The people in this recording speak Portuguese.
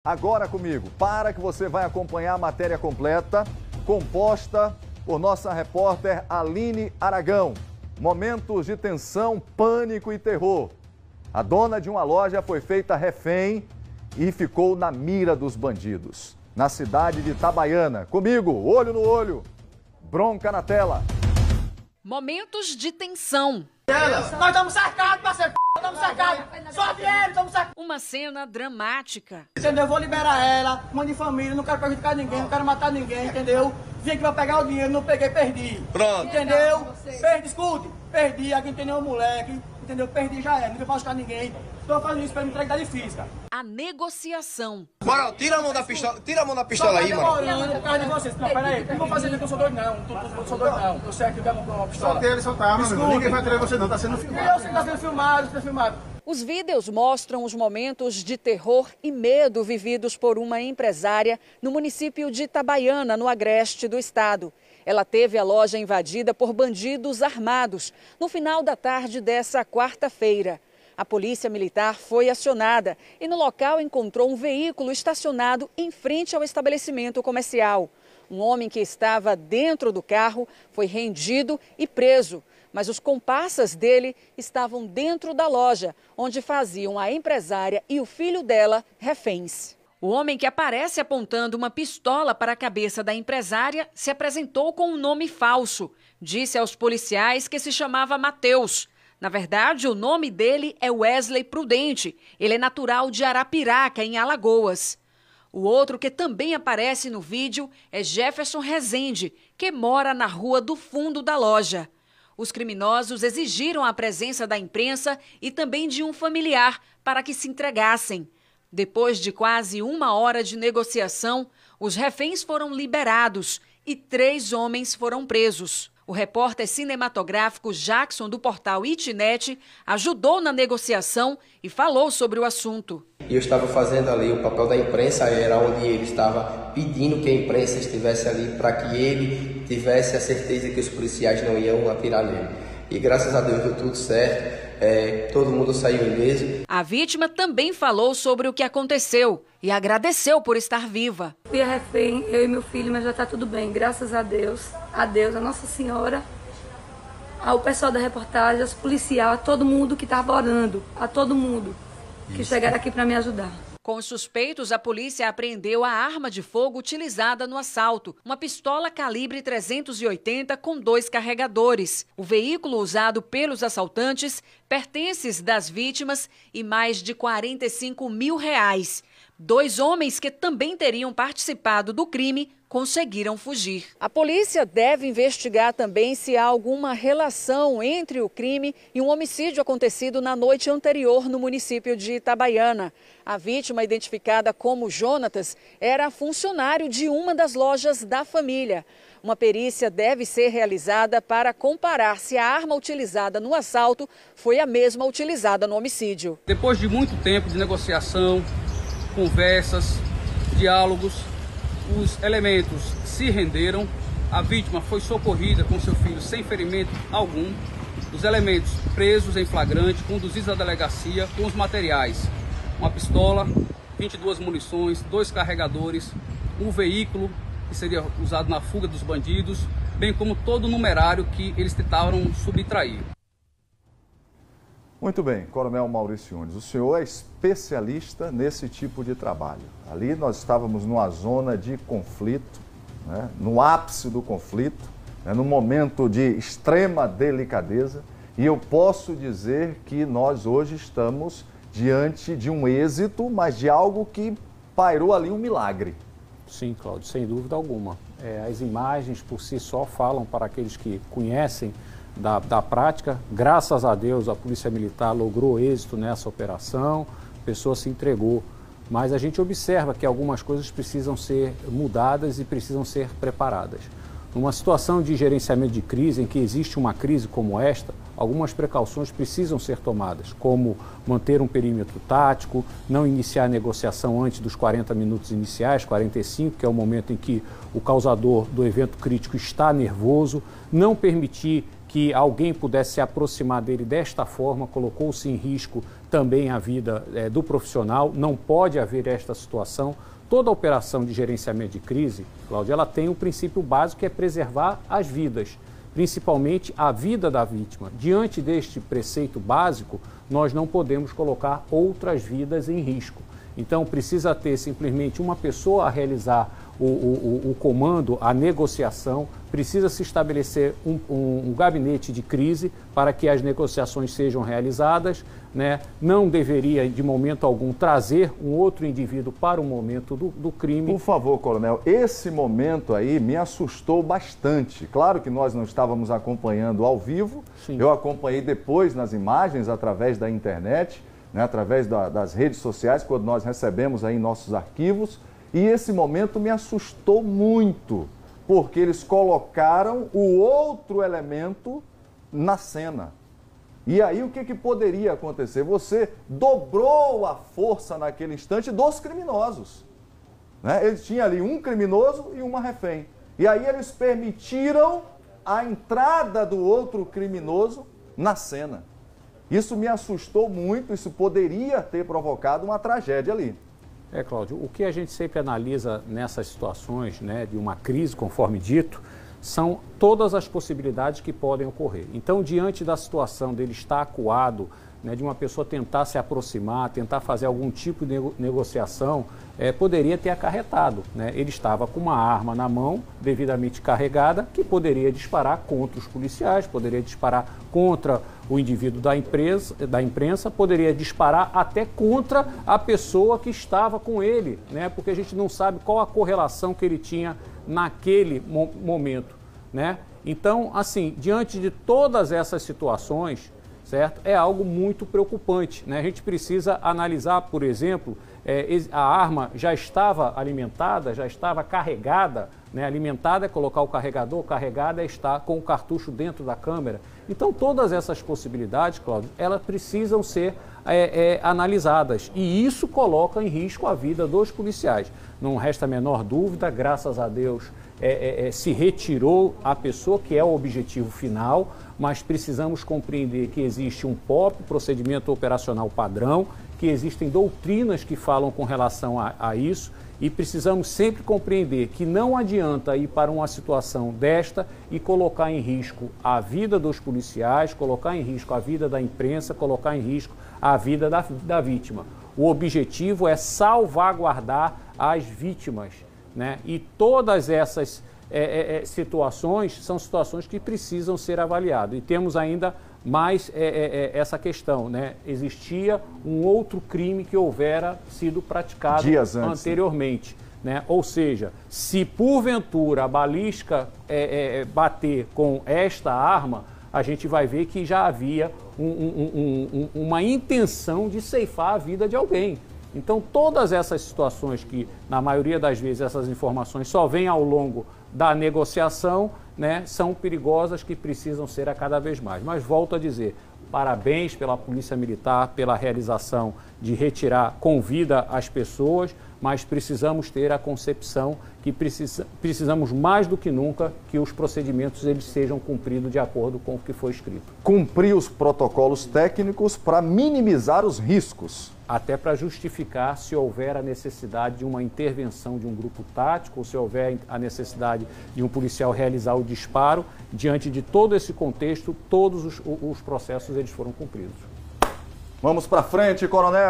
Agora comigo, para que você vai acompanhar a matéria completa, composta por nossa repórter Aline Aragão. Momentos de tensão, pânico e terror. A dona de uma loja foi feita refém e ficou na mira dos bandidos. Na cidade de Itabaiana. Comigo, olho no olho, bronca na tela. Momentos de tensão. Nós estamos cercados, parceiro. Estamos cercados. Só dinheiro, estamos cercados. Uma cena dramática. Entendeu? Eu vou liberar ela, mãe de família, não quero prejudicar ninguém, não quero matar ninguém, entendeu? Vim aqui pra pegar o dinheiro, não peguei, perdi. Pronto. Entendeu? Perdi, escute. Perdi, aqui não tem nenhum moleque, entendeu? Perdi, já é, não vou buscar ninguém. Estou fazendo isso pra me entregar de física. A negociação. Moral, tira a mão da pistola aí, mano. Demorando por causa de vocês. Não, peraí, não vou fazer que eu sou doido não, não sou doido não. Eu sei que eu quero comprar uma pistola. Soltei ele, soltar, meu amigo. Ninguém vai tirar você não, tá sendo filmado. Eu sei que tá sendo filmado, está filmado. Os vídeos mostram os momentos de terror e medo vividos por uma empresária no município de Itabaiana, no agreste do estado. Ela teve a loja invadida por bandidos armados no final da tarde dessa quarta-feira. A polícia militar foi acionada e no local encontrou um veículo estacionado em frente ao estabelecimento comercial. Um homem que estava dentro do carro foi rendido e preso. Mas os comparsas dele estavam dentro da loja, onde faziam a empresária e o filho dela reféns. O homem que aparece apontando uma pistola para a cabeça da empresária se apresentou com um nome falso. Disse aos policiais que se chamava Mateus. Na verdade, o nome dele é Wesley Prudente. Ele é natural de Arapiraca, em Alagoas. O outro que também aparece no vídeo é Jefferson Rezende, que mora na rua do fundo da loja. Os criminosos exigiram a presença da imprensa e também de um familiar para que se entregassem. Depois de quase 1 hora de negociação, os reféns foram liberados e 3 homens foram presos. O repórter cinematográfico Jackson, do portal Itinet, ajudou na negociação e falou sobre o assunto. Eu estava fazendo ali o papel da imprensa, era onde ele estava pedindo que a imprensa estivesse ali para que ele tivesse a certeza que os policiais não iam atirar nele. E graças a Deus deu tudo certo, todo mundo saiu ileso. A vítima também falou sobre o que aconteceu e agradeceu por estar viva. Fui a refém, eu e meu filho, mas já está tudo bem, graças a Deus, a Nossa Senhora, ao pessoal da reportagem, aos policiais, a todo mundo que estava orando, a todo mundo que chegaram aqui para me ajudar. Com os suspeitos, a polícia apreendeu a arma de fogo utilizada no assalto, uma pistola calibre 380 com 2 carregadores. O veículo usado pelos assaltantes, pertences das vítimas e mais de R$45 mil. 2 homens que também teriam participado do crime conseguiram fugir. A polícia deve investigar também se há alguma relação entre o crime e um homicídio acontecido na noite anterior no município de Itabaiana. A vítima, identificada como Jonatas, era funcionário de uma das lojas da família. Uma perícia deve ser realizada para comparar se a arma utilizada no assalto foi a mesma utilizada no homicídio. Depois de muito tempo de negociação, conversas, diálogos, os elementos se renderam, a vítima foi socorrida com seu filho sem ferimento algum, os elementos presos em flagrante, conduzidos à delegacia com os materiais, uma pistola, 22 munições, 2 carregadores, um veículo que seria usado na fuga dos bandidos, bem como todo o numerário que eles tentaram subtrair. Muito bem, Coronel Maurício Nunes, o senhor é especialista nesse tipo de trabalho. Ali nós estávamos numa zona de conflito, né, no ápice do conflito, né, num momento de extrema delicadeza, e eu posso dizer que nós hoje estamos diante de um êxito, mas de algo que pairou ali um milagre. Sim, Cláudio, sem dúvida alguma. As imagens por si só falam para aqueles que conhecem da prática. Graças a Deus, a Polícia Militar logrou êxito nessa operação, a pessoa se entregou. Mas a gente observa que algumas coisas precisam ser mudadas e precisam ser preparadas. Numa situação de gerenciamento de crise, em que existe uma crise como esta, algumas precauções precisam ser tomadas, como manter um perímetro tático, não iniciar a negociação antes dos 40 minutos iniciais, 45, que é o momento em que o causador do evento crítico está nervoso, não permitir que alguém pudesse se aproximar dele desta forma, colocou-se em risco também a vida do profissional. Não pode haver esta situação. Toda operação de gerenciamento de crise, Cláudia, ela tem um princípio básico que é preservar as vidas, principalmente a vida da vítima. Diante deste preceito básico, nós não podemos colocar outras vidas em risco. Então, precisa ter simplesmente uma pessoa a realizar o comando, a negociação, precisa se estabelecer um gabinete de crise para que as negociações sejam realizadas, né? Não deveria, de momento algum, trazer um outro indivíduo para o momento do crime. Por favor, coronel, esse momento aí me assustou bastante. Claro que nós não estávamos acompanhando ao vivo, sim. Eu acompanhei depois nas imagens, através da internet, né, através das redes sociais, quando nós recebemos aí nossos arquivos, e esse momento me assustou muito, porque eles colocaram o outro elemento na cena. E aí o que poderia acontecer? Você dobrou a força naquele instante dos criminosos. Né? Eles tinham ali um criminoso e uma refém. E aí eles permitiram a entrada do outro criminoso na cena. Isso me assustou muito, isso poderia ter provocado uma tragédia ali. Cláudio, o que a gente sempre analisa nessas situações, né, de uma crise, conforme dito, são todas as possibilidades que podem ocorrer. Então, diante da situação dele estar acuado, né, de uma pessoa tentar se aproximar, tentar fazer algum tipo de negociação, poderia ter acarretado, né? Ele estava com uma arma na mão, devidamente carregada, que poderia disparar contra os policiais, poderia disparar contra o indivíduo da imprensa, poderia disparar até contra a pessoa que estava com ele, né? Porque a gente não sabe qual a correlação que ele tinha naquele momento, né? Então, assim, diante de todas essas situações, certo? É algo muito preocupante, né? A gente precisa analisar, por exemplo, a arma já estava alimentada, já estava carregada, né? Alimentada é colocar o carregador, carregada é estar com o cartucho dentro da câmera. Então, todas essas possibilidades, Cláudio, elas precisam ser analisadas, e isso coloca em risco a vida dos policiais. Não resta a menor dúvida, graças a Deus, se retirou a pessoa, que é o objetivo final, mas precisamos compreender que existe um POP, procedimento operacional padrão, que existem doutrinas que falam com relação a isso, e precisamos sempre compreender que não adianta ir para uma situação desta e colocar em risco a vida dos policiais, colocar em risco a vida da imprensa, colocar em risco a vida da vítima. O objetivo é salvaguardar as vítimas, né? E todas essas situações são situações que precisam ser avaliadas. E temos ainda mais essa questão, né? Existia um outro crime que houvera sido praticado anteriormente, né? Ou seja, se porventura a balística bater com esta arma, a gente vai ver que já havia uma intenção de ceifar a vida de alguém. Então, todas essas situações que, na maioria das vezes, essas informações só vêm ao longo da negociação, né, são perigosas, que precisam ser a cada vez mais. Mas volto a dizer, parabéns pela Polícia Militar, pela realização de retirar com vida as pessoas, mas precisamos ter a concepção que precisamos mais do que nunca que os procedimentos eles sejam cumpridos de acordo com o que foi escrito. Cumprir os protocolos técnicos para minimizar os riscos. Até para justificar se houver a necessidade de uma intervenção de um grupo tático, ou se houver a necessidade de um policial realizar o disparo. Diante de todo esse contexto, todos os processos eles foram cumpridos. Vamos para frente, coronel.